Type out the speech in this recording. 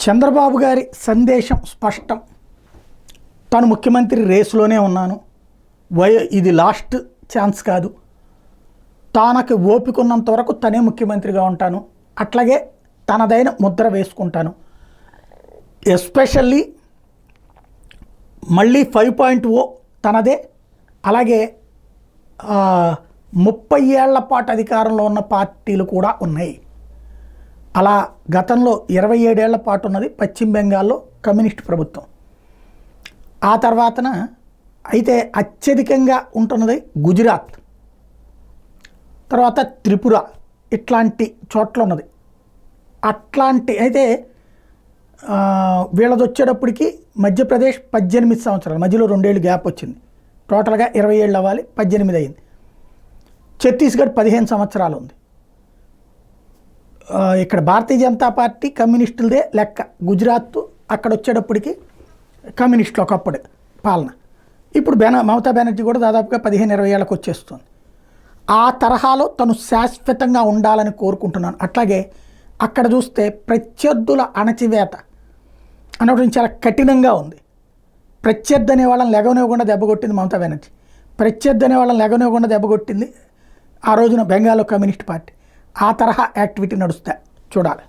చంద్రబాబు గారి సందేశం స్పష్టం. తాను ముఖ్యమంత్రి రేసులోనే ఉన్నాను, ఇది లాస్ట్ ఛాన్స్ కాదు, తానకు ఓపిక ఉన్నంత వరకు తనే ముఖ్యమంత్రిగా ఉంటాను, అట్లాగే తనదైన ముద్ర వేసుకుంటాను. ఎస్పెషల్లీ మళ్ళీ 5.0 తనదే. అలాగే 30 ఏళ్ల పాటు అధికారంలో ఉన్న పార్టీలు కూడా ఉన్నాయి. అలా గతంలో 27 ఏళ్ల పాటు ఉన్నది పశ్చిమ బెంగాల్లో కమ్యూనిస్ట్ ప్రభుత్వం. ఆ తర్వాతన అయితే అత్యధికంగా ఉంటున్నది గుజరాత్, తర్వాత త్రిపుర, ఇట్లాంటి చోట్ల ఉన్నది. అట్లాంటి అయితే వీళ్ళది వచ్చేటప్పటికి మధ్యప్రదేశ్ 18 సంవత్సరాలు, మధ్యలో 2 ఏళ్ళు గ్యాప్ వచ్చింది, టోటల్గా 20 ఏళ్ళు అవ్వాలి, 18 అయింది. ఛత్తీస్గఢ్ 15 సంవత్సరాలు ఉంది. ఇక్కడ భారతీయ జనతా పార్టీ కమ్యూనిస్టులదే లెక్క. గుజరాత్ అక్కడ వచ్చేటప్పటికి కమ్యూనిస్టులు ఒకప్పుడు పాలన. ఇప్పుడు మమతా బెనర్జీ కూడా దాదాపుగా 15-20 ఏళ్ళకు వచ్చేస్తుంది. ఆ తరహాలో తను శాశ్వతంగా ఉండాలని కోరుకుంటున్నాను. అట్లాగే అక్కడ చూస్తే ప్రత్యర్థుల అణచివేత అన్నటువంటి చాలా కఠినంగా ఉంది. ప్రత్యర్థి అనే వాళ్ళని లెగవనివ్వకుండా దెబ్బకొట్టింది మమతా బెనర్జీ. ప్రత్యర్థి అనే వాళ్ళని లెగవనివ్వకుండా దెబ్బకొట్టింది ఆ రోజున బెంగాల్లో కమ్యూనిస్ట్ పార్టీ. ఆ తరహా యాక్టివిటీ నడుస్తా చూడాలి.